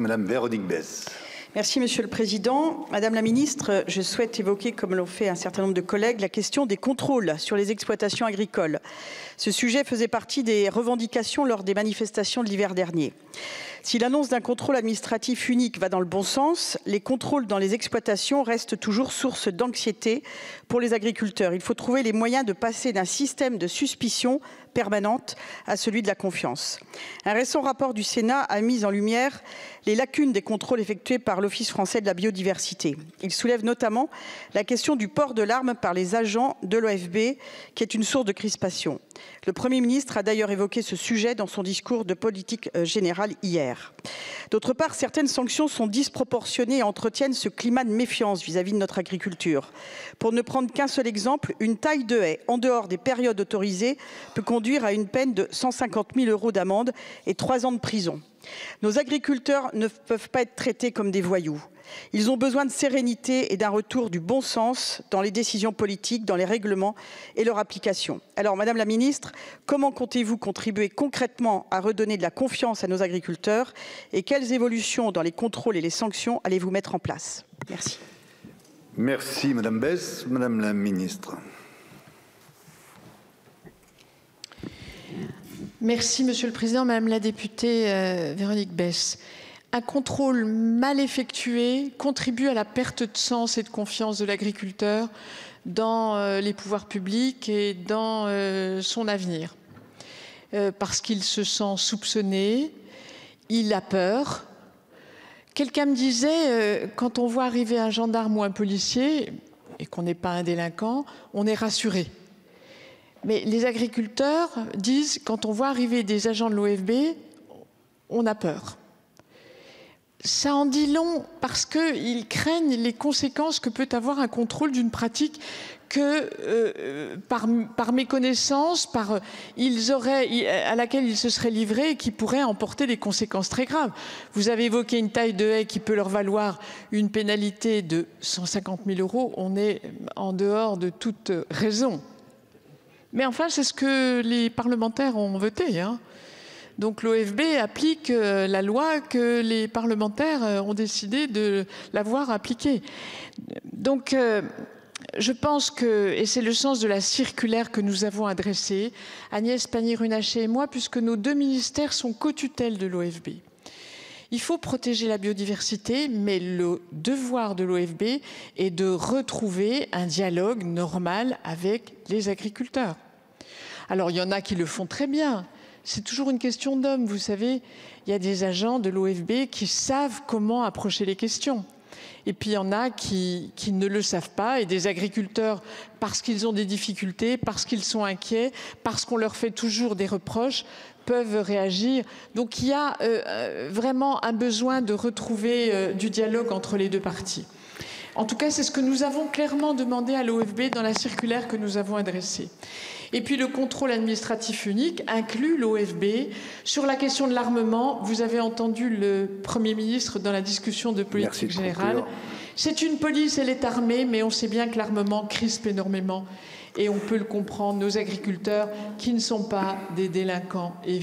Madame Véronique Besse. Merci Monsieur le Président. Madame la Ministre, je souhaite évoquer, comme l'ont fait un certain nombre de collègues, la question des contrôles sur les exploitations agricoles. Ce sujet faisait partie des revendications lors des manifestations de l'hiver dernier. Si l'annonce d'un contrôle administratif unique va dans le bon sens, les contrôles dans les exploitations restent toujours source d'anxiété pour les agriculteurs. Il faut trouver les moyens de passer d'un système de suspicion permanente à celui de la confiance. Un récent rapport du Sénat a mis en lumière les lacunes des contrôles effectués par l'Office français de la biodiversité. Il soulève notamment la question du port de l'arme par les agents de l'OFB, qui est une source de crispation. Le Premier ministre a d'ailleurs évoqué ce sujet dans son discours de politique générale hier. D'autre part, certaines sanctions sont disproportionnées et entretiennent ce climat de méfiance vis-à-vis de notre agriculture. Pour ne prendre qu'un seul exemple, une taille de haie en dehors des périodes autorisées peut conduire à une peine de 150 000 € d'amende et 3 ans de prison. Nos agriculteurs ne peuvent pas être traités comme des voyous. Ils ont besoin de sérénité et d'un retour du bon sens dans les décisions politiques, dans les règlements et leur application. Alors, Madame la Ministre, comment comptez-vous contribuer concrètement à redonner de la confiance à nos agriculteurs et quelles évolutions dans les contrôles et les sanctions allez-vous mettre en place? Merci. Merci Madame Besse. Madame la Ministre. Merci Monsieur le Président. Madame la députée Véronique Besse. Un contrôle mal effectué contribue à la perte de sens et de confiance de l'agriculteur dans les pouvoirs publics et dans son avenir. Parce qu'il se sent soupçonné, il a peur. Quelqu'un me disait, quand on voit arriver un gendarme ou un policier, et qu'on n'est pas un délinquant, on est rassuré. Mais les agriculteurs disent, quand on voit arriver des agents de l'OFB, on a peur. Ça en dit long parce qu'ils craignent les conséquences que peut avoir un contrôle d'une pratique que, par méconnaissance, à laquelle ils se seraient livrés et qui pourrait emporter des conséquences très graves. Vous avez évoqué une taille de haie qui peut leur valoir une pénalité de 150 000 €. On est en dehors de toute raison. Mais enfin, c'est ce que les parlementaires ont voté, hein. Donc l'OFB applique la loi que les parlementaires ont décidé de l'avoir appliquée. Donc je pense que, et c'est le sens de la circulaire que nous avons adressée, Agnès Pannier-Runacher et moi, puisque nos deux ministères sont co-tutelles de l'OFB. Il faut protéger la biodiversité, mais le devoir de l'OFB est de retrouver un dialogue normal avec les agriculteurs. Alors il y en a qui le font très bien. C'est toujours une question d'hommes, vous savez. Il y a des agents de l'OFB qui savent comment approcher les questions. Et puis il y en a qui ne le savent pas, et des agriculteurs, parce qu'ils ont des difficultés, parce qu'ils sont inquiets, parce qu'on leur fait toujours des reproches, peuvent réagir. Donc il y a vraiment un besoin de retrouver du dialogue entre les deux parties. En tout cas, c'est ce que nous avons clairement demandé à l'OFB dans la circulaire que nous avons adressée. Et puis le contrôle administratif unique inclut l'OFB. Sur la question de l'armement, vous avez entendu le Premier ministre dans la discussion de politique générale. C'est une police, elle est armée, mais on sait bien que l'armement crispe énormément. Et on peut le comprendre, nos agriculteurs qui ne sont pas des délinquants, évidemment.